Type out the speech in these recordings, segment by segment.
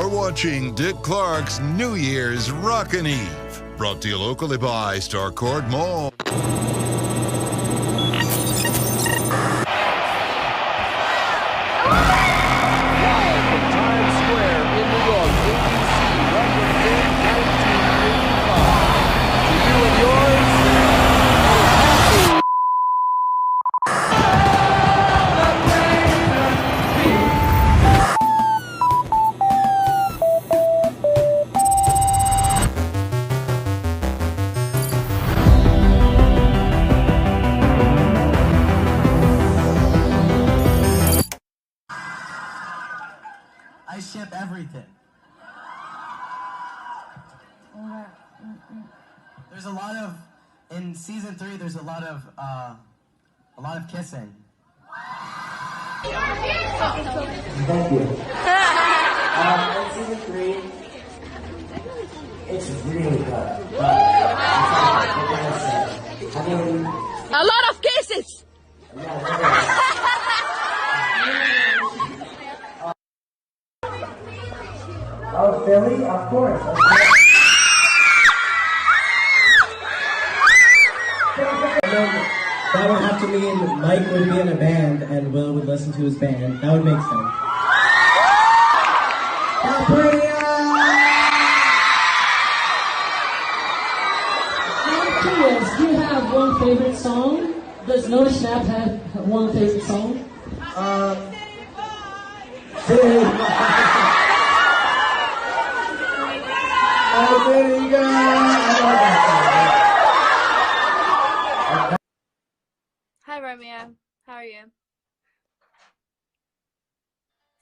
You're watching Dick Clark's New Year's Rockin' Eve. Brought to you locally by Starcourt Mall. I ship everything. There's a lot of, in season 3, there's a lot of kissing. Thank you. In season 3, it's really good. I mean, a lot of kisses. Oh, Philly? Of course. That would have to mean Mike would be in a band and Will would listen to his band. That would make sense. I'm curious, do you have one favorite song? Does No Snap have one favorite song? Hi Romeo, how are you?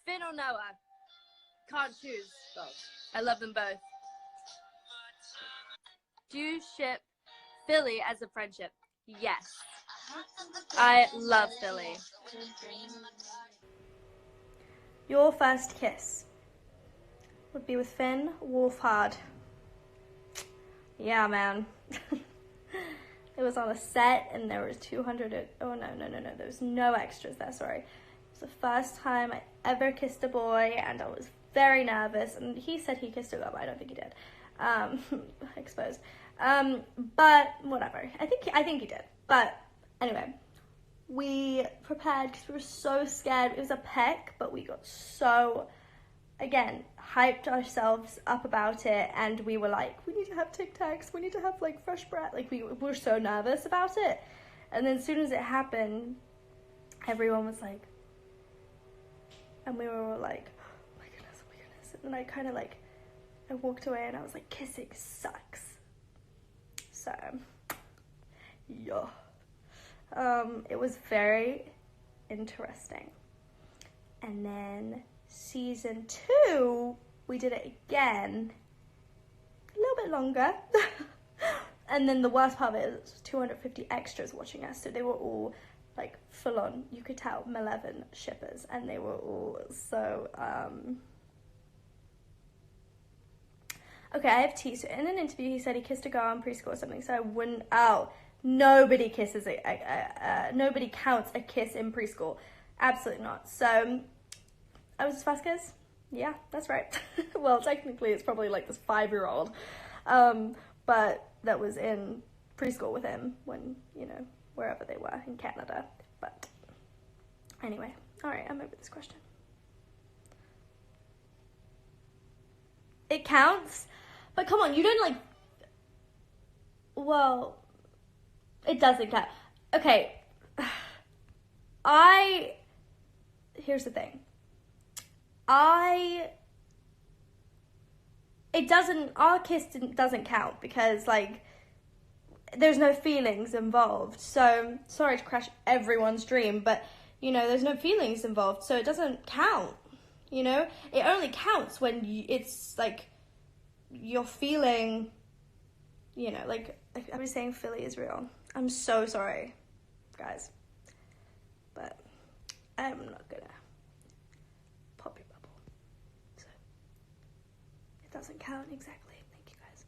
Finn or Noah? Can't choose. I love them both. Do you ship Philly as a friendship? Yes. I love Philly. Your first kiss would be with Finn Wolfhard. Yeah, man. It was on a set and there was 200, oh no, there was no extras there, sorry. It was the first time I ever kissed a boy and I was very nervous, and he said he kissed a girl, but I don't think he did. Exposed. But whatever, I think he did. But anyway, we prepared because we were so scared. It was a peck, but we got so, again, hyped ourselves up about it, and we were like, we need to have Tic Tacs, we need to have like fresh breath. Like we were so nervous about it. And then as soon as it happened, everyone was like, and we were all like, oh my goodness. And I kind of like, I walked away and I was like, kissing sucks. So, yeah. It was very interesting. And then season 2, we did it again, a little bit longer. And then the worst part of it was 250 extras watching us, so they were all like full on, you could tell, Malevolent shippers, and they were all so okay. I have tea. So in an interview he said he kissed a girl in preschool or something, so I wouldn't, nobody kisses nobody counts a kiss in preschool, absolutely not. So I was his first kiss. Yeah, that's right. Well, technically it's probably like this 5-year-old, but that was in preschool with him when, you know, wherever they were in Canada. But anyway, all right, I'm over this question. It counts, but come on, you don't like, well, it doesn't count. Okay, here's the thing. Our kiss doesn't count because, like, there's no feelings involved. So, sorry to crash everyone's dream, but, you know, there's no feelings involved, so it doesn't count, you know? It only counts when it's, like, you're feeling, you know, like, I'm just saying Philly is real. I'm so sorry, guys, but I'm not gonna pop your bubble, so it doesn't count exactly. Thank you, guys.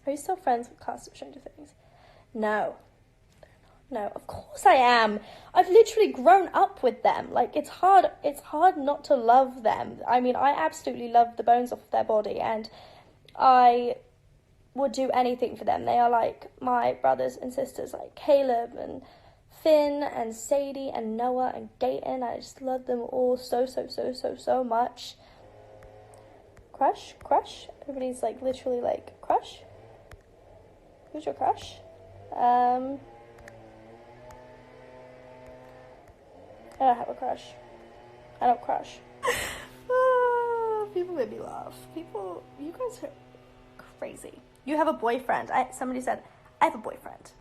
Are you still friends with cast of Stranger Things? No, they're No, of course I am. I've literally grown up with them. Like, it's hard not to love them. I mean, I absolutely love the bones off their body, and I would do anything for them. They are like my brothers and sisters, like Caleb and Finn and Sadie and Noah and Gaten. I just love them all so much. Crush? Everybody's like literally like, crush? Who's your crush? I don't have a crush. I don't crush. People made me laugh. You guys are crazy. You have a boyfriend. Somebody said, I have a boyfriend.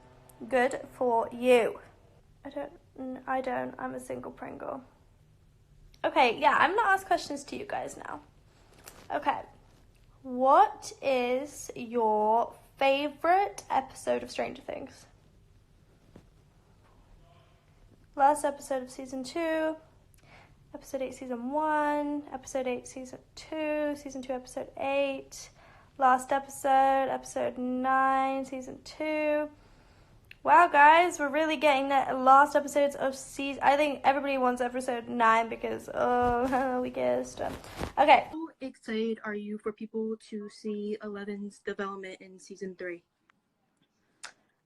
Good for you. I don't. I'm a single Pringle. Okay, yeah, I'm gonna ask questions to you guys now. Okay. What is your favorite episode of Stranger Things? Last episode of season 2, episode 8, season 1, episode 8, season 2, season 2, episode 8, last episode, episode 9, season 2. Wow, guys, we're really getting the last episodes of season. I think everybody wants episode 9 because, we guessed. Okay. How excited are you for people to see 11's development in season 3?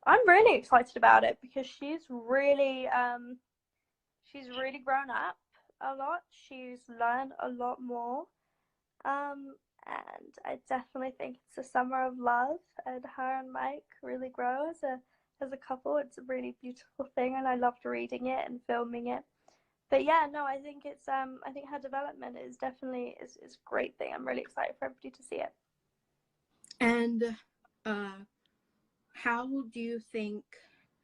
I'm really excited about it because she's really grown up a lot. She's learned a lot more. And I definitely think it's a summer of love, and her and Mike really grow as a couple. It's a really beautiful thing, and I loved reading it and filming it. But yeah, no, I think it's I think her development is definitely is a great thing. I'm really excited for everybody to see it. And how do you think,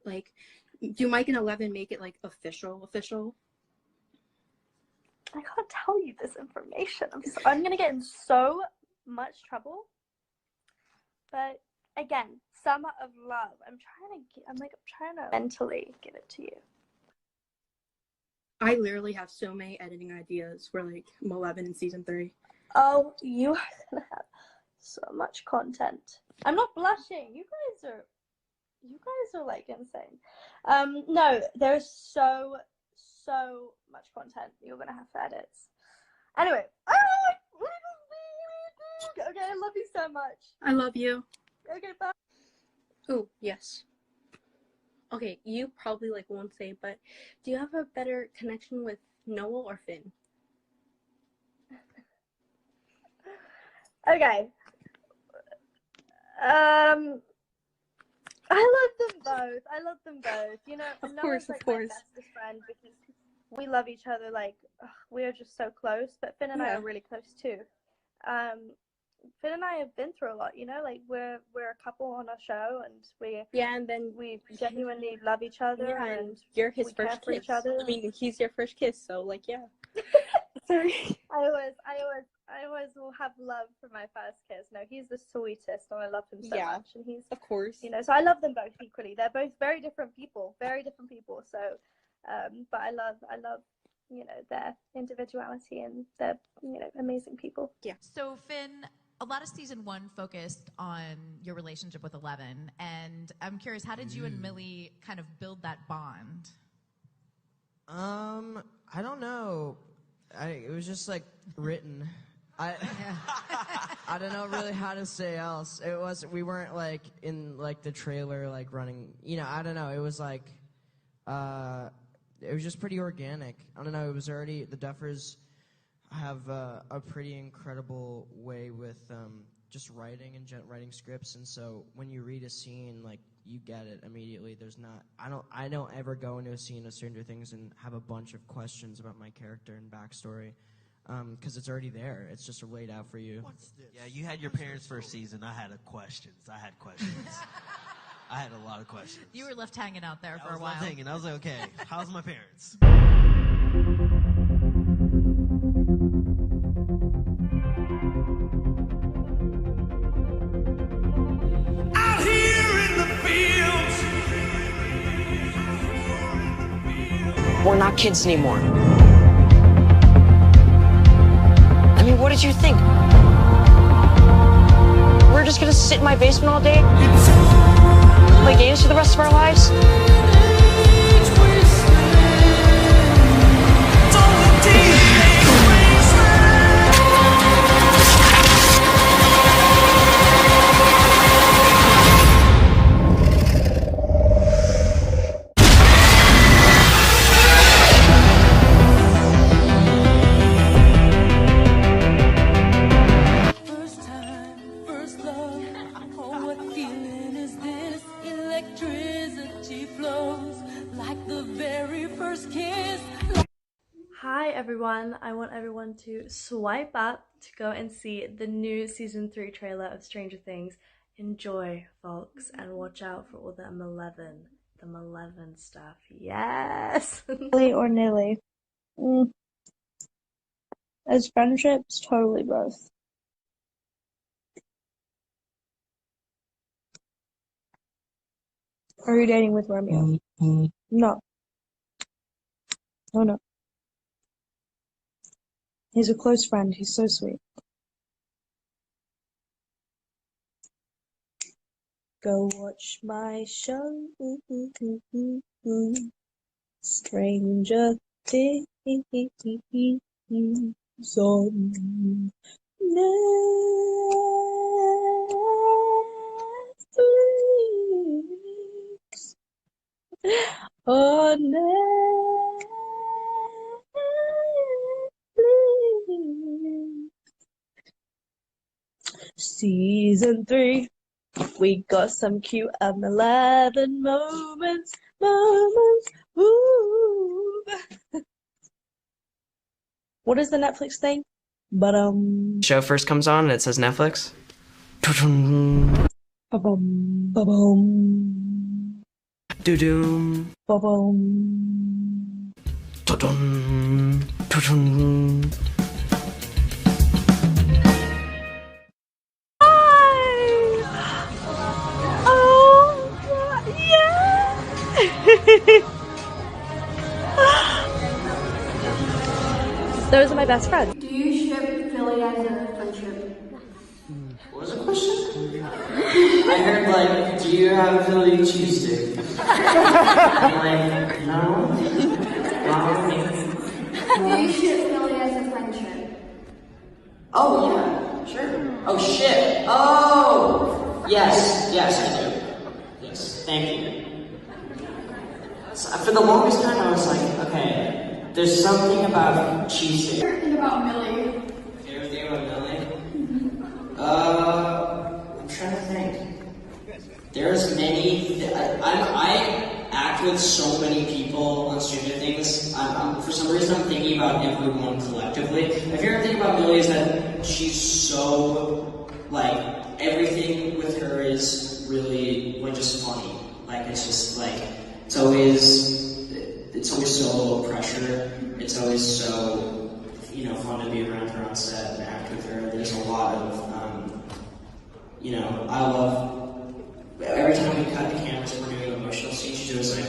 like, do Mike and 11 make it like official? I can't tell you this information. I'm gonna get in so much trouble. But again, summer of love. I'm trying to mentally give it to you. I literally have so many editing ideas for like 11 in season 3. Oh, you are gonna have so much content. I'm not blushing. You guys are like insane. No, there's so much content you're gonna have to edit. Anyway, okay, I love you so much. I love you. Okay, bye. Oh, yes. Okay, you probably like won't say, but do you have a better connection with Noel or Finn? Okay. I love them both. You know, Of Noah's course. my bestest friend because we love each other. Like, we are just so close. But Finn and I are really close too. Finn and I have been through a lot. You know, like we're a couple on our show, and we genuinely love each other. And you're his we care first for kiss. each other. I mean, he's your first kiss, so like, yeah. Sorry. I always will have love for my first kiss. No, he's the sweetest, and I love him so much. And he's, of course, you know, so I love them both equally. They're both very different people. So, but I love, you know, their individuality, and they're, you know, amazing people. Yeah. So Finn, a lot of season 1 focused on your relationship with 11, and I'm curious, how did you and Millie kind of build that bond? I don't know. It was just like written. I don't know really how to say else. We weren't like in like the trailer like running, you know, I don't know. It was like it was just pretty organic. I don't know, it was already, the Duffers have a pretty incredible way with just writing and writing scripts, and so when you read a scene, like, you get it immediately. There's not, I don't ever go into a scene of Stranger Things and have a bunch of questions about my character and backstory, because it's already there. It's just laid out for you. What's this? Yeah, you had your parents' first season. I had questions. I had a lot of questions. You were left hanging out there for a while. I was like, okay, how's my parents? We're not kids anymore. I mean, what did you think? We're just gonna sit in my basement all day? Play games for the rest of our lives? one, I want everyone to swipe up to go and see the new season 3 trailer of Stranger Things. Enjoy, folks, and watch out for all the Malevolent stuff. Yes! Millie or Nilly? As friendships, totally both. Are you dating with Romeo? No. Oh no. He's a close friend. He's so sweet. Go watch my show. Stranger Things on Netflix. On Netflix. Season 3. We got some cute M11 moments. Ooh. What is the Netflix thing? Show first comes on and it says Netflix. Ba-bum, ba-bum. Doo-doom. Ba-bum. Doo-dum. Doo-dum. Those are my best friends. Do you ship Philly as a friendship? What was the question? I heard, like, do you have a Philly cheesesteak? I'm like, no. Do you ship Philly as a friendship? Oh, yeah, sure. Oh, shit. Oh! Yes, I do. Yes, thank you. So, for the longest time, I was like, okay, there's something about cheesesteak. Favorite thing about Millie? Favorite thing about Millie? I'm trying to think. There's many. I act with so many people on Stranger Things. For some reason, I'm thinking about everyone collectively. My favorite thing about Millie is that she's so, like, everything with her is really, like, just funny. Like, it's just, like, it's always so low pressure. It's always so, fun to be around her on set and act with her. There's a lot of, I love, every time we cut the cameras and we're doing an emotional scene, she's always like,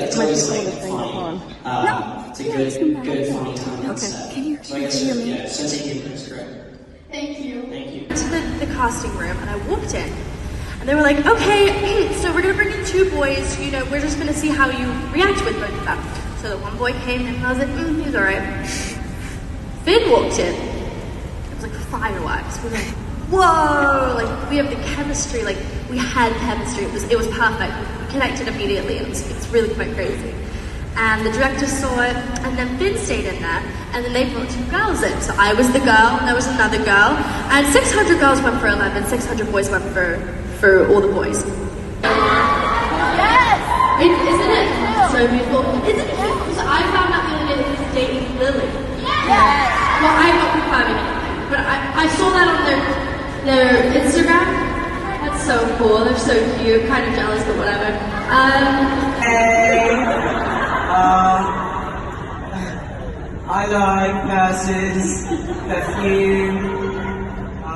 it's always like funny. It's a good funny time on set. So I guess, sense of humor is great. Thank you. Thank you. To the casting room, and I walked in, and they were like, okay, so we're gonna bring in 2 boys, we're just gonna see how you react with both of them. So the one boy came in, and I was like, he's alright. Finn walked in. It was like fireworks. We were like, whoa, like we have the chemistry, like we had chemistry. It was perfect. We connected immediately, and it's really quite crazy. And the director saw it, and then Finn stayed in there, and then they brought 2 girls in. So I was the girl, and there was another girl, and 600 girls went for 11, 600 boys went for all the boys. Yes! Isn't it so beautiful? Isn't it beautiful? Because I found out the other day that he's dating Lily. Yes! Well, I'm not confirming anything, but I saw that on their Instagram. That's so cool. They're so cute. Kind of jealous, but whatever. I like Persis, Perfume, I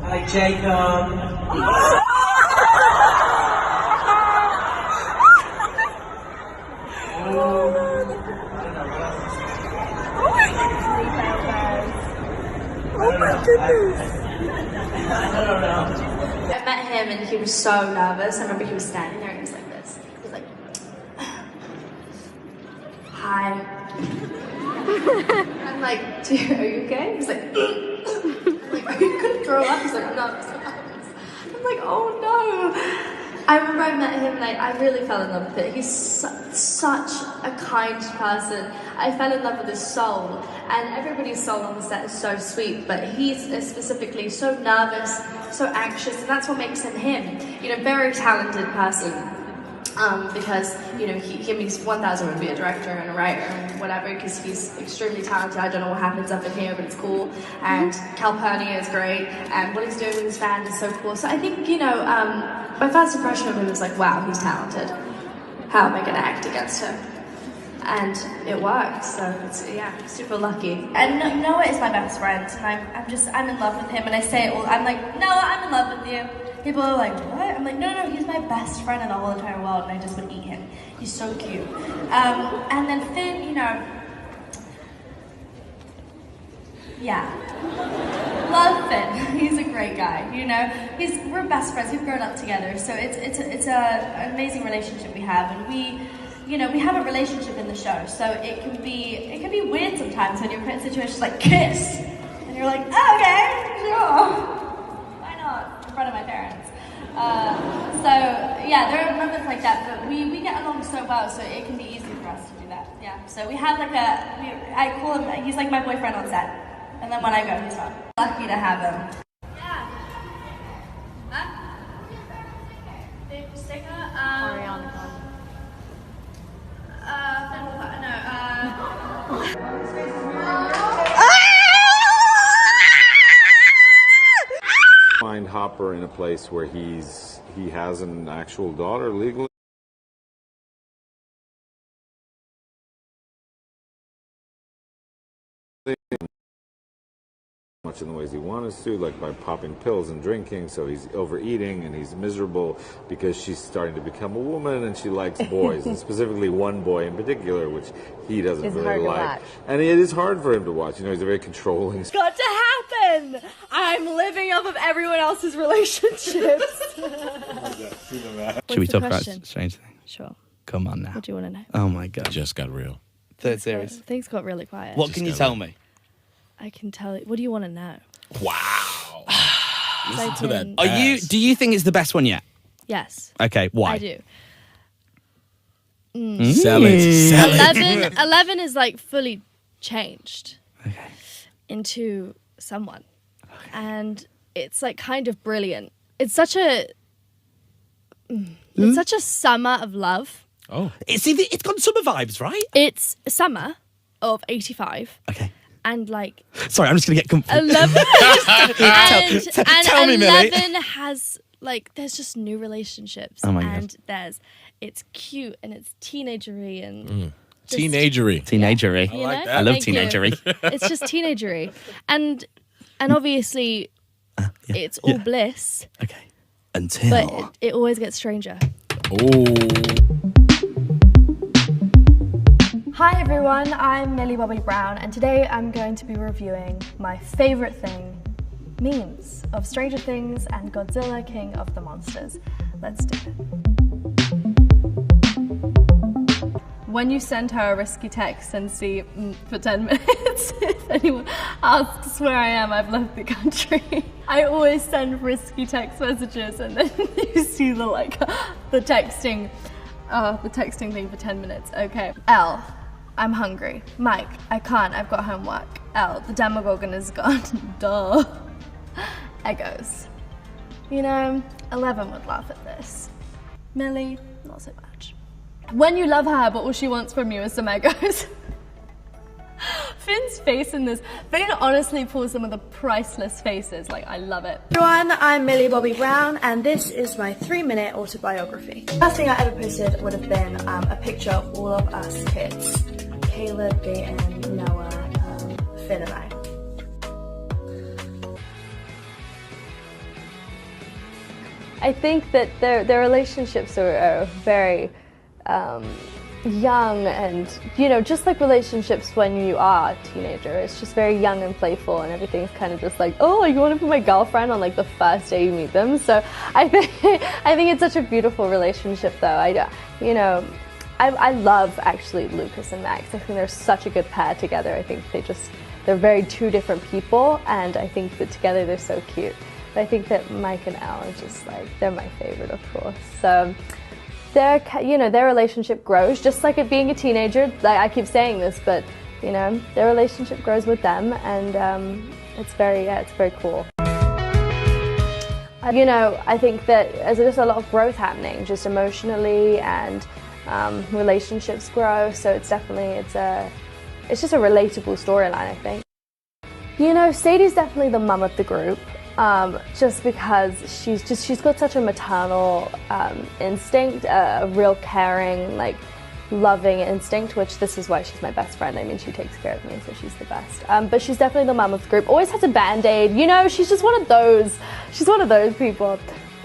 like Jacob. Oh my goodness. I don't know. I met him and he was so nervous. I remember he was standing there and he was like this. He was like, hi. I'm like, are you okay? He's like, I'm like, are you gonna throw up? He's like, I'm not. I'm like, oh no. I remember I met him and I really fell in love with it. He's such a kind person. I fell in love with his soul, and everybody's soul on the set is so sweet, but he's specifically so nervous, so anxious, and that's what makes him him. Very talented person. because, you know, he means 1,000 would be a director and a writer and whatever, because he's extremely talented. I don't know what happens up in here, but it's cool. And Calpurnia is great, and what he's doing with his band is so cool. So I think, you know, my first impression of him is like, wow, he's talented. How am I going to act against him? And it worked, so it's, yeah, super lucky. And Noah is my best friend, and I'm in love with him, and I say it all, I'm like, Noah, I'm in love with you. People are like, what? I'm like, no, he's my best friend in the whole entire world, and I just would eat him. He's so cute. And then Finn, you know, yeah. Love Finn. He's a great guy, you know. We're best friends, we've grown up together, so it's an amazing relationship we have, and we have a relationship in the show, so it can be weird sometimes when you're put in situations like kiss, and you're like, oh, okay, sure. Why not? In front of my parents. So yeah, there are moments like that, but we get along so well, so it can be easy for us to do that. Yeah. So we have like I call him, he's like my boyfriend on set, and then when I go, he's fun. Lucky to have him. Yeah. Huh? Big sticker. Ariana. Find Hopper in a place where he has an actual daughter legally. Much in the ways he wants to, like by popping pills and drinking, so he's overeating and he's miserable because she's starting to become a woman and she likes boys, and specifically one boy in particular, which he doesn't It's really hard to like. watch. And it is hard for him to watch. You know, he's a very controlling. It's got to happen! I'm living off of everyone else's relationships. Should we talk question? about Strange Things? Sure. Come on now. What do you want to know? Oh my god. It just got real. Third series. Things got really quiet. What can you tell me? I can tell you. What do you want to know? Wow. Listen to that. Do you think it's the best one yet? Yes. Okay, why? I do. Sell it. 11 is like fully changed into someone. And it's like kind of brilliant. It's such a summer of love. Oh. It's got summer vibes, right? It's summer of 85. Okay. And like Sorry, I'm just gonna get comfy. 11 Tell me, Millie. 11 has like there's just new relationships. Oh my and it's cute and it's teenagery and just, Teenagery. Teenagery. you know? I love Thank you. teenagery. It's just teenagery. And obviously it's all bliss. Okay. Until But it always gets stranger. Oh. Hi everyone, I'm Millie Bobby Brown, and today I'm going to be reviewing my favourite thing, memes of Stranger Things and Godzilla King of the Monsters. Let's do it. When you send her a risky text and see for 10 minutes, if anyone asks where I am, I've left the country. I always send risky text messages and then you see the texting thing for 10 minutes. Okay. L, I'm hungry. Mike, I can't, I've got homework. L, the Demogorgon is gone. Duh. Eggos. You know, 11 would laugh at this. Millie, not so much. When you love her, but all she wants from you is some Eggos. Finn's face in this, Finn honestly pulls some of the priceless faces, like I love it. Everyone, I'm Millie Bobby Brown and this is my 3-minute autobiography. The first thing I ever posted would have been a picture of all of us kids. Caleb, Gaten, Noah, Finn and I. I think that their relationships are very young and, you know, just like relationships when you are a teenager. It's just very young and playful and everything's kind of just like, oh, you want to be my girlfriend on like the first day you meet them. So I think it's such a beautiful relationship though. I love actually Lucas and Max. I think they're such a good pair together. I think they're very two different people and I think that together they're so cute. But I think that Mike and Al are just like, they're my favorite, of course. So their relationship grows, just like it being a teenager. Like, I keep saying this, but you know, their relationship grows with them, and it's very cool. You know, I think that there's just a lot of growth happening, just emotionally, and relationships grow. So it's definitely it's just a relatable storyline, I think. You know, Sadie's definitely the mum of the group, just because she's got such a maternal instinct, a real caring, like loving instinct, which this is why she's my best friend. I mean, she takes care of me, so she's the best. But she's definitely the mum of the group. Always has a band-aid. You know, she's just one of those. She's one of those people.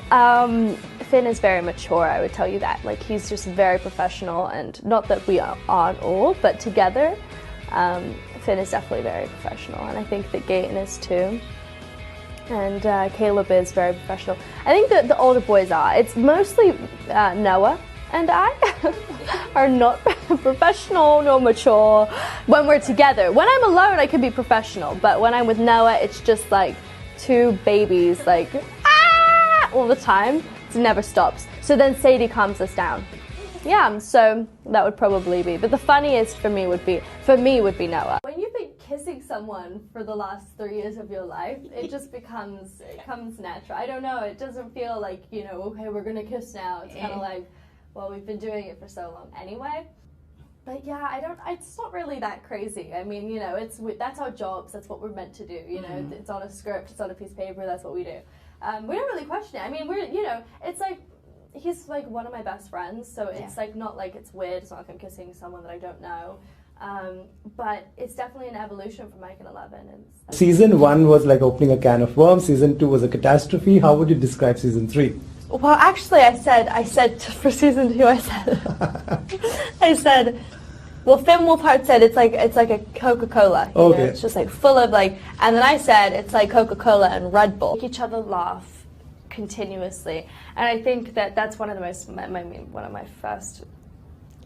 Finn is very mature, I would tell you that. Like, he's just very professional, and not that we aren't all, but together, Finn is definitely very professional, and I think that Gaten is too. And Caleb is very professional. I think that the older boys are. It's mostly Noah and I are not professional nor mature when we're together. When I'm alone, I can be professional, but when I'm with Noah, it's just like two babies, like, ah, all the time. It never stops. So then Sadie calms us down. Yeah, so that would probably be. But the funniest for me would be Noah. When you've been kissing someone for the last 3 years of your life, it just comes natural. I don't know, it doesn't feel like, you know, okay, we're gonna kiss now. It's kind of like, well, we've been doing it for so long anyway. But yeah, it's not really that crazy. I mean, you know, that's our jobs, that's what we're meant to do, you know, it's on a script, it's on a piece of paper, that's what we do. We don't really question it. I mean, you know, it's like, he's like one of my best friends, so it's like not like it's weird, it's not like I'm kissing someone that I don't know. But it's definitely an evolution from Mike and 11. Season 1 was like opening a can of worms, Season 2 was a catastrophe. How would you describe Season 3? Well, actually, I said for Season 2, I said, well, Finn Wolfhard said it's like a Coca-Cola. Okay. Know? It's just like full of like, and then I said it's like Coca-Cola and Red Bull. Make each other laugh continuously, and I think that's one of my first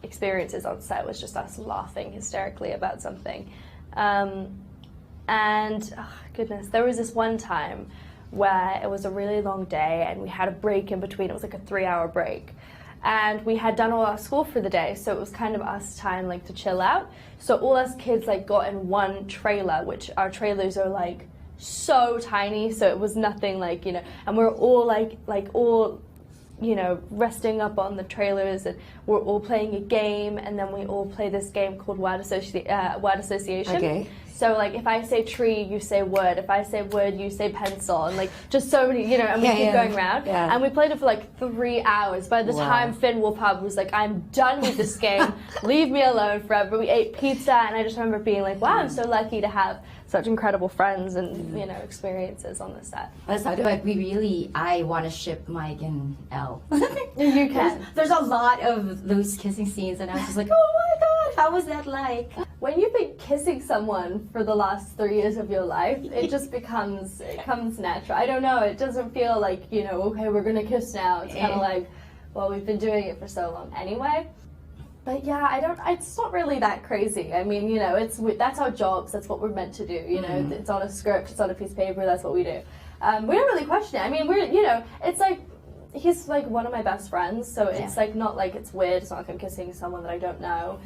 experiences on set was just us laughing hysterically about something. And oh, goodness, there was this one time where it was a really long day and we had a break in between. It was like a 3-hour break, and we had done all our school for the day, so it was kind of us time like to chill out. So all us kids like got in one trailer, which our trailers are like so tiny, so it was nothing like, you know, and we're all like all, you know, resting up on the trailers, and we're all playing a game, and then we all play this game called word association. Okay. So like if I say tree, you say wood. If I say wood, you say pencil, and like just so many, you know, and we keep going around. Yeah. And we played it for like 3 hours. By the time Finn Wolfhard was like, I'm done with this game, leave me alone forever. We ate pizza, and I just remember being like, wow, I'm so lucky to have such incredible friends and, you know, experiences on the set. But I want to ship Mike and Elle. You can. There's a lot of those kissing scenes, and I was just like, oh my god, how was that like? When you've been kissing someone for the last 3 years of your life, it just comes natural. I don't know, it doesn't feel like, you know, okay, we're gonna kiss now. It's kind of like, well, we've been doing it for so long anyway. But yeah, it's not really that crazy. I mean, you know, that's our jobs, that's what we're meant to do, you know, it's on a script, it's on a piece of paper, that's what we do. We don't really question it. I mean, you know, it's like, he's like one of my best friends, so it's like not like it's weird, it's not like I'm kissing someone that I don't know.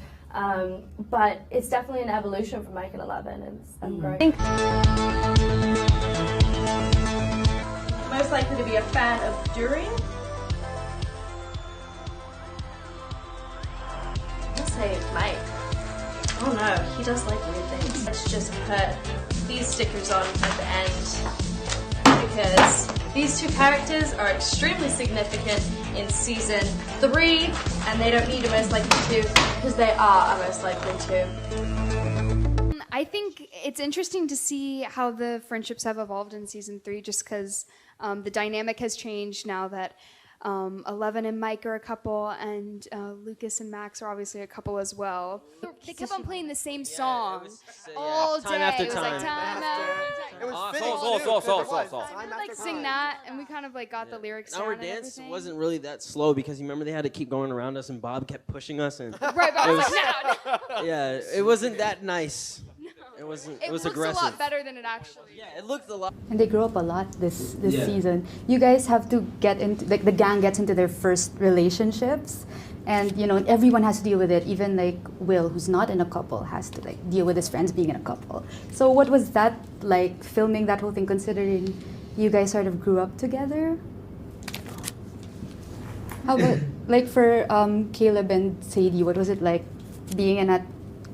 But it's definitely an evolution from Mike and 11, and I'm growing. Most likely to be a fan of during. I'll say Mike. Oh no, he does like weird things. Let's just put these stickers on at the end, because these two characters are extremely significant in season 3, and they don't need a most likely to, because they are a most likely to. I think it's interesting to see how the friendships have evolved in season 3, just because the dynamic has changed now that 11 and Mike are a couple, and Lucas and Max are obviously a couple as well. They kept on playing the same song all day. Time after it was time. like time after time. It was We would like sing that, and we kind of like got the lyrics down. Our and dance everything. wasn't really that slow because you remember they had to keep going around us, and Bob kept pushing us, and Right, but I was like, no. yeah, it wasn't that nice. It wasn't. It was looks aggressive. a lot better than it actually. Yeah, it looked a lot. And they grow up a lot this season. You guys have to get into, like, the gang gets into their first relationships, and you know everyone has to deal with it. Even like Will, who's not in a couple, has to like deal with his friends being in a couple. So what was that like, filming that whole thing, considering you guys sort of grew up together. How about like for Caleb and Sadie, what was it like being in that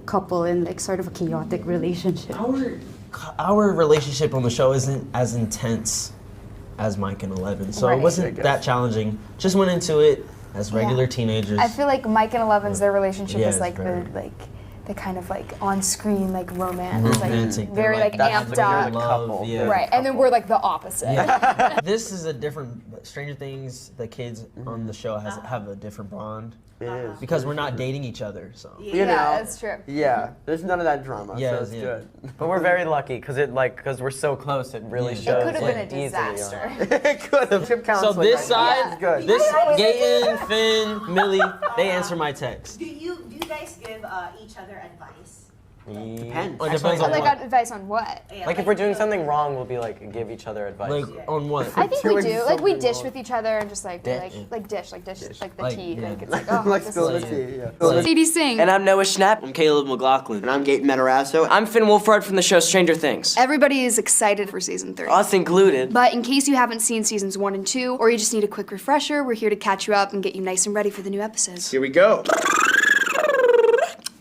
couple in like sort of a chaotic relationship? Our relationship on the show isn't as intense as Mike and 11, so it wasn't that challenging. Just went into it as regular teenagers. I feel like Mike and 11's their relationship is like very. the kind of like on-screen like romance, Romantic. like very like amped up, couple. right? And then we're like the opposite. Yeah. This is a different. Stranger Things. The kids on the show have a different bond. It is. Because we're not dating each other, so. You know, that's true. Yeah, there's none of that drama, so it's good. But we're very lucky because we're so close. It really shows. It could have been a disaster. It could have. So this side, this Gaten, Finn, Millie, they answer my text. Do you guys give each other advice? Depends. It depends on Like what. advice on what? Like if we're doing something wrong, we'll be like give each other advice. Like on what? I think we doing do. Like we something dish wrong. with each other and just like Dish. dish like the Like, tea. yeah. Like it's like oh, Like this spill is the tea, yeah. Sadie Singh. And I'm Noah Schnapp. I'm Caleb McLaughlin. And I'm Gaten Matarazzo. I'm Finn Wolfhard from the show Stranger Things. Everybody is excited for season 3. Us included. But in case you haven't seen seasons 1 and 2, or you just need a quick refresher, we're here to catch you up and get you nice and ready for the new episodes. Here we go.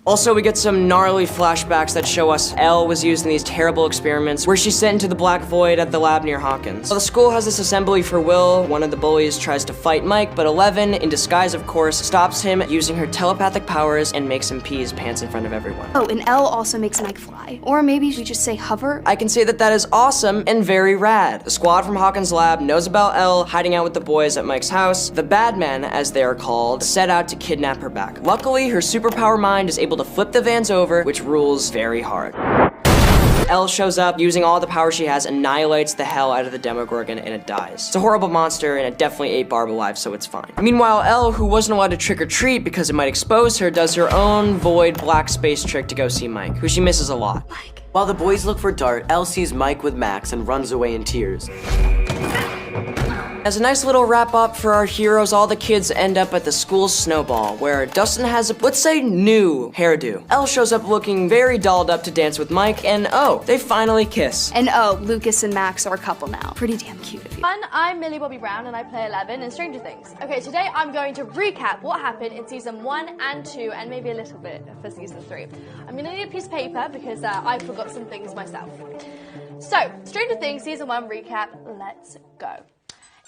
Also, we get some gnarly flashbacks that show us Elle was used in these terrible experiments where she's sent into the black void at the lab near Hawkins. The school has this assembly for Will. One of the bullies tries to fight Mike, but 11, in disguise of course, stops him using her telepathic powers and makes him pee his pants in front of everyone. Oh, and Elle also makes Mike fly. Or maybe we just say hover. I can say that that is awesome and very rad. The squad from Hawkins' lab knows about Elle hiding out with the boys at Mike's house. The bad men, as they are called, set out to kidnap her back. Luckily, her superpower mind is able to flip the vans over, which rules very hard. Elle shows up, using all the power she has, annihilates the hell out of the Demogorgon, and it dies. It's a horrible monster, and it definitely ate Barb alive, so it's fine. Meanwhile, Elle, who wasn't allowed to trick or treat because it might expose her, does her own void black space trick to go see Mike, who she misses a lot. While the boys look for Dart, Elle sees Mike with Max and runs away in tears. As a nice little wrap up for our heroes, all the kids end up at the school's snowball, where Dustin has a, let's say, new hairdo. Elle shows up looking very dolled up to dance with Mike, and oh, they finally kiss. And oh, Lucas and Max are a couple now. Pretty damn cute of you. I'm Millie Bobby Brown and I play 11 in Stranger Things. Okay, today I'm going to recap what happened in season 1 and 2 and maybe a little bit for season 3. I'm gonna need a piece of paper because I forgot some things myself. So, Stranger Things season 1 recap, let's go.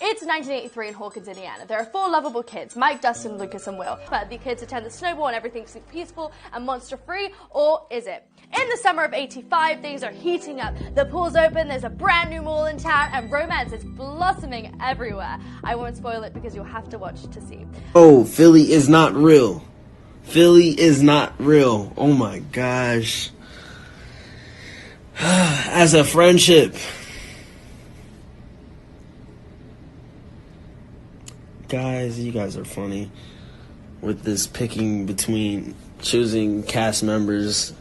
It's 1983 in Hawkins, Indiana. There are 4 lovable kids, Mike, Dustin, Lucas, and Will. But the kids attend the snowball and everything's peaceful and monster-free, or is it? In the summer of 85, things are heating up. The pool's open, there's a brand new mall in town, and romance is blossoming everywhere. I won't spoil it because you'll have to watch to see. Oh, Philly is not real. Philly is not real. Oh my gosh. As a friendship. Guys, you guys are funny with this picking between choosing cast members.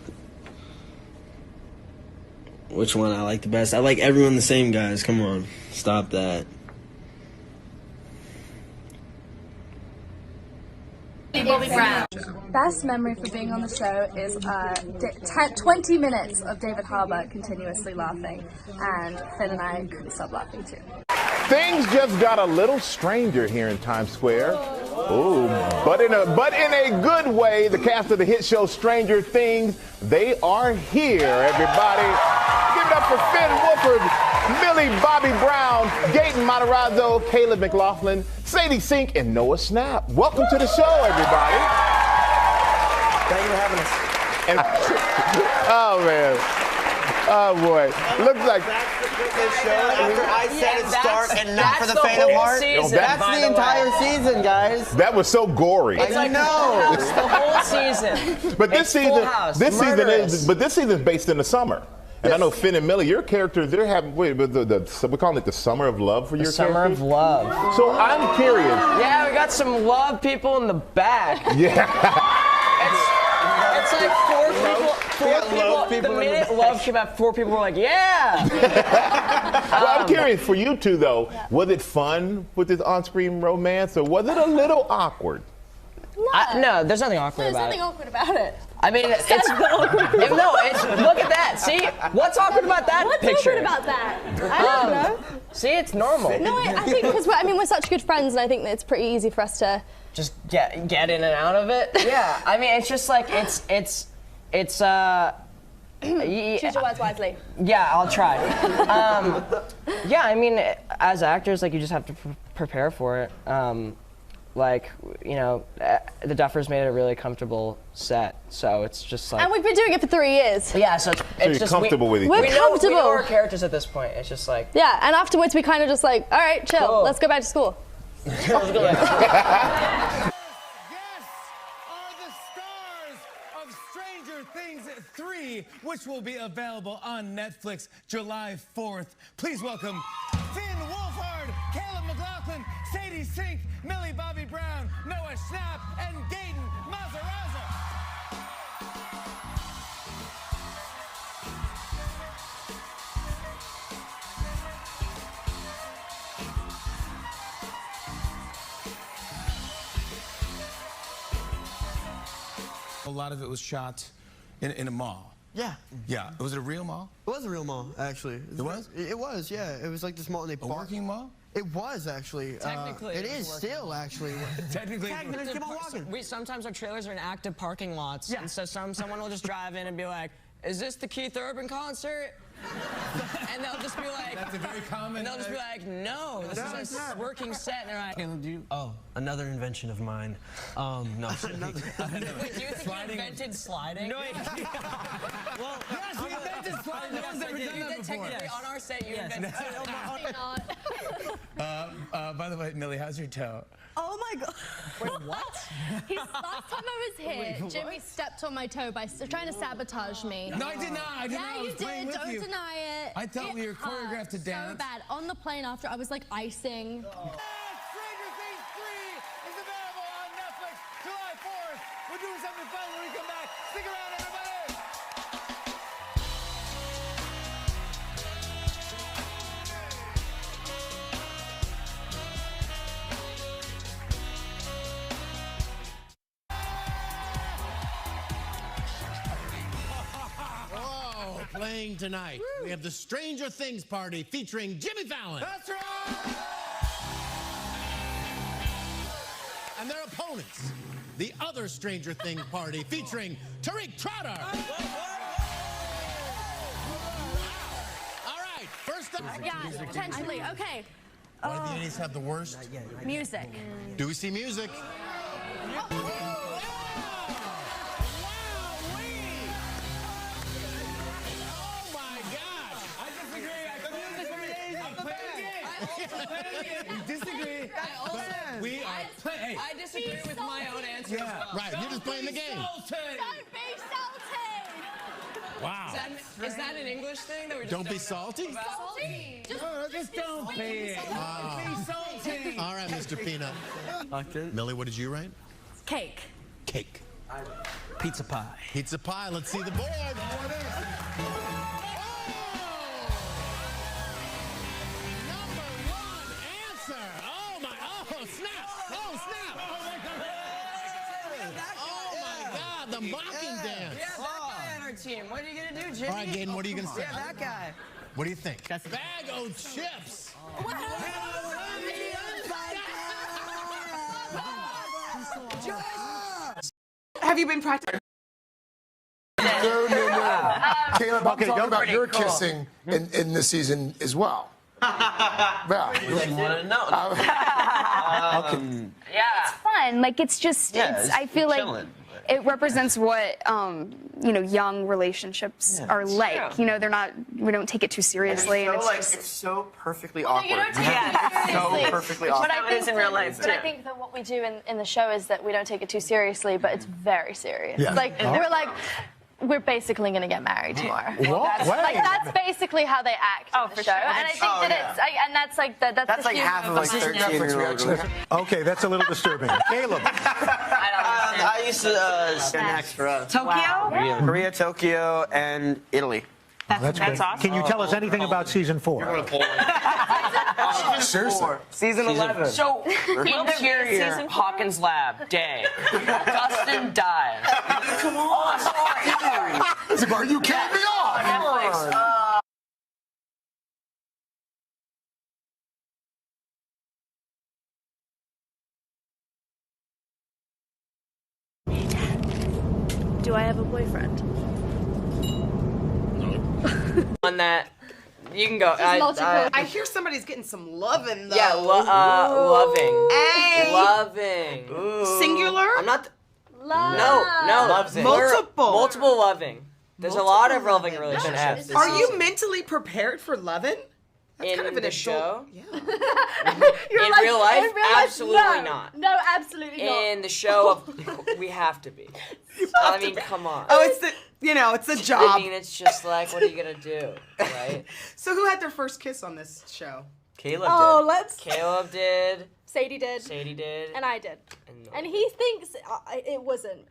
Which one I like the best? I like everyone the same, guys. Come on. Stop that. Bobby Brown. Best memory for being on the show is 20 minutes of David Harbour continuously laughing, and Finn and I couldn't stop laughing too. Things just got a little stranger here in Times Square. Ooh, but in a good way. The cast of the hit show Stranger Things, they are here, everybody. Give it up for Finn Wolfhard, Millie Bobby Brown, Gaten Matarazzo, Caleb McLaughlin, Sadie Sink, and Noah Schnapp. Welcome to the show, everybody. Thank you for having us. And, oh man. Oh boy. Looks like After I said it's dark and not for the faint of heart. That's the entire season, guys. that was so gory. I know. It's the whole season. But this season is based in the summer. And Yes. I know Finn and Millie, your characters, they're having, we're calling it the summer of love for your Summer characters? of love. So I'm curious. Yeah, we got some love people in the back. Yeah. It's like four people. The minute love came out, 4 people were like, yeah. Well, I'm curious for you two though. Was it fun with this on-screen romance, or was it a little awkward? No, there's nothing awkward There's about nothing it. awkward about it. I mean, it's look at that. See, what's awkward about that What's picture? awkward about that? I don't know. See, it's normal. No, I think because we're such good friends, and I think that it's pretty easy for us to just get in and out of it. Yeah, I mean, it's just like it's. Choose your words wisely. Yeah, I'll try. Yeah, I mean, as actors, like you just have to prepare for it. Like, you know, the Duffers made it a really comfortable set, so it's just like. And we've been doing it for 3 years. Yeah, so it's you're comfortable with each other. We know our characters at this point. It's just like. Yeah, and afterwards we kind of just like, all right, chill. Cool. Let's go back to school. Yes, are the stars of Stranger Things 3, which will be available on Netflix July 4th. Please welcome Finn Wolfhard, Caleb McLaughlin, Sadie Sink, Millie Bobby Brown, Noah Schnapp, and Gaten Mazaraza. A lot of it was shot in a mall. Yeah. Yeah. Was it a real mall? It was a real mall, actually. It was? It was, yeah. It was like this mall. And they A working mall? It was, actually. Technically, it is still, actually. Technically. Keep on walking. Sometimes our trailers are in active parking lots. Yeah. And so someone will just drive in and be like, is this the Keith Urban concert? And they'll just be like, that's a very common. And they'll just be like, no, this is a working set. And they're like, Caleb, do you? Oh, another invention of mine. No. Wait, do you think you invented sliding? No, well, yes, we invented sliding. No one's ever done that before. Technically, on our set, you invented sliding. By the way, Millie, how's your toe? Oh my God. Wait, what? Last time I was here, Jimmy stepped on my toe by trying to sabatage me. No, I did not. I did not. I was playing with Don't you. deny it. I thought we were choreographed to dance. So bad. On the plane after, I was like icing. Stranger Things 3 is available on Netflix July 4th. We're doing something fun when we come back. Stick around, everybody. Playing tonight, we have the Stranger Things party featuring Jimmy Fallon. That's right! And their opponents, the other Stranger Things party featuring Tariq Trotter. All right, first up. Yeah, potentially. Okay. One of the units have the worst. Music. Do we see music? We disagree. We are playing. I disagree with my own answer as well. Right, you're just playing the game. Don't be salty. Wow. Is that an English thing that we're just Don't be salty? Salty? Just don't be it. Be salty. All right, Mr. Peanut. Millie, what did you write? Cake. Cake. Pizza pie. Pizza pie. Let's see the board. The mocking dance. Yeah, that guy on our team. What are you gonna do, Jimmy? All right, Gaten, what are you gonna say? Yeah, that guy. What do you think? Bag o' chips. Have you been practicing? No. Caleb, I'm talking about your kissing in this season as well. Yeah. You want to know? Yeah, it's fun. Like it's just, I feel like it represents what young relationships are like. True. You know, we don't take it too seriously, and It's so perfectly awkward. You don't take Yeah, it it's so seriously. perfectly awkward. But I think in real life But I think that what we do in the show is that we don't take it too seriously, but it's very serious. Yeah. Like they were like, we're basically going to get married tomorrow. What? That's basically how they act in the show. And I think that it's, and that's like that's That's the like humor half of the like show. 13-year-olds. Okay, that's a little disturbing. Caleb. I used to stand next for us. Tokyo? Korea, Tokyo, and Italy. That's awesome. Can you tell us anything about season 4? Seriously. Season 11. So, interior, Hawkins Lab, day. Dustin dies. Come on. Are you kidding me off? Netflix. Do I have a boyfriend? On that, you can go. I hear somebody's getting some loving though. Yeah, loving. Hey. Loving. Singular? I'm not. Love. No. Loves it. Multiple loving. There's a lot of loving relationships. this Are you season. mentally prepared for loving? That's in kind of an the adult- show? Yeah. In real life? Absolutely not. No, absolutely not. In the show, we have to be. I mean, come on. Oh, it's the it's a job. I mean, it's just like, what are you gonna do, right? So who had their first kiss on this show? Caleb Oh, did. let's. Caleb did. Sadie did. Sadie did. And I did. And he thinks it wasn't.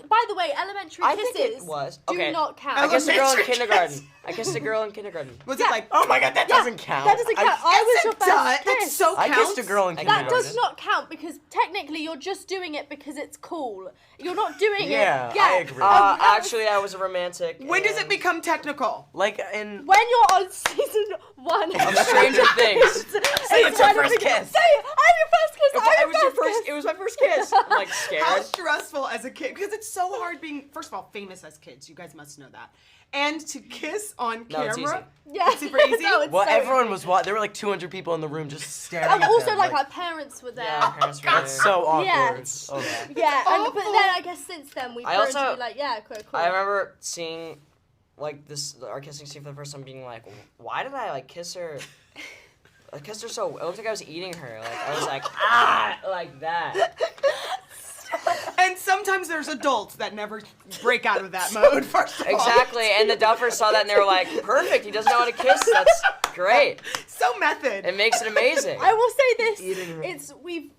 By the way, elementary I kisses think it was. do Okay. not count. I kissed a girl in kindergarten. I kissed a girl in kindergarten. Was it like, oh my god, that doesn't count? That doesn't count. I was your first kiss. That so I counts. kissed a girl in That kindergarten. does not count because technically you're just doing it because it's cool. You're not doing Yeah, it. I agree. Actually, I was a romantic. When does it become technical? Like in When you're on season 1 of Stranger Things. Say it's your first kiss. Say it. I'm your first kiss. It was my first kiss. I'm like scared. How stressful as a kid, because it's so hard being, first of all, famous as kids. You guys must know that. And to kiss on No, it's camera. Yeah. It's super easy. No, it's well, so everyone easy. was watching. There were like 200 people in the room just staring And at also, them, like, our parents were there. Yeah, parents were there. It's so awkward. Yeah. Okay. Yeah, but then I guess since then we've I grown also- to be like, yeah, cool. I remember seeing, like, our kissing scene for the first time, being like, why did I, like, kiss her? I kissed her so, it looked like I was eating her. Like, I was like, like that. And sometimes there's adults that never break out of that mode, first of all. Exactly, and the duffers saw that and they were like, perfect, he doesn't know how to kiss, that's great. So method. It makes it amazing. I will say this,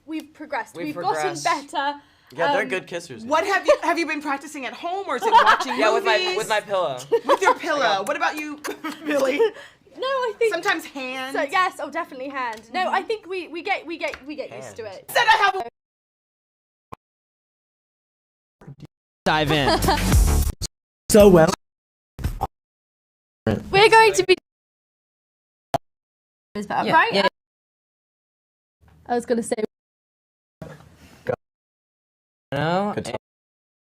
we've progressed. We've gotten progressed. Um, better. Yeah, they're good kissers. What have you been practicing at home, or is it watching Yeah, movies? with my pillow. With your pillow. What about you, Millie? No, I think sometimes hands. So yes, definitely hand. No, I think we get used to it. Said I have a Dive in. So well. We're going to be right? Yeah. I was gonna say No.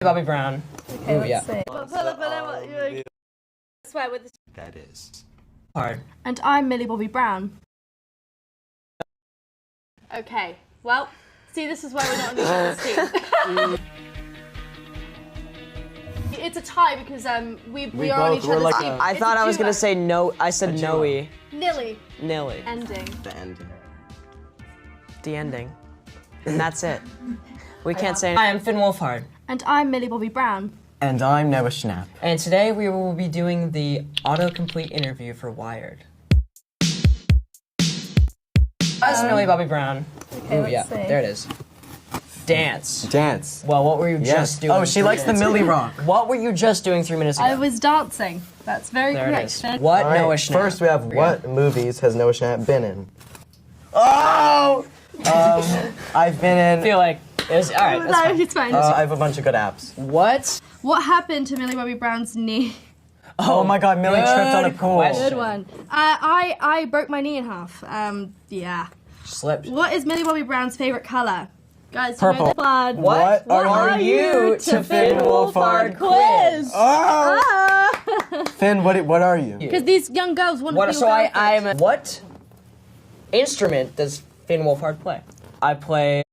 Bobby Brown. okay, let's yeah. see. Swear with the That is Hard. And I'm Millie Bobby Brown. Okay, well, see, this is why we're not on the same team. It's a tie because we are on each other's like team. I It's thought a I was duo. gonna say no. I said Noe. Nilly. Nilly. Ending. the ending. The ending. And that's it. We can't say. Hi, I'm Finn Wolfhard. And I'm Millie Bobby Brown. And I'm Noah Schnapp. And today we will be doing the autocomplete interview for Wired. That's Millie Bobby Brown. Okay, let's see. There it is. Dance. Dance. Well, what were you Yes. just doing? Oh, she 3 likes the minutes Millie ago? rock. What were you just doing 3 minutes ago? I was dancing. That's very There correct. it is. Finn. What All right, Noah Schnapp? First, we have what movies has Noah Schnapp been in? Oh! I've been in. I feel like it was, all right. That's No, fine. it's fine. I have a bunch of good apps. What? What happened to Millie Bobby Brown's knee? Oh my God, Millie tripped on a pool. Good one. I broke my knee in half. Yeah. Slipped. What is Millie Bobby Brown's favorite color? Guys, Purple. you know the blood. What are you to Finn Wolfhard quiz? Oh! Finn, what are you? Because these young girls want to What? be So your I'm. girlfriend. What instrument does Finn Wolfhard play? I play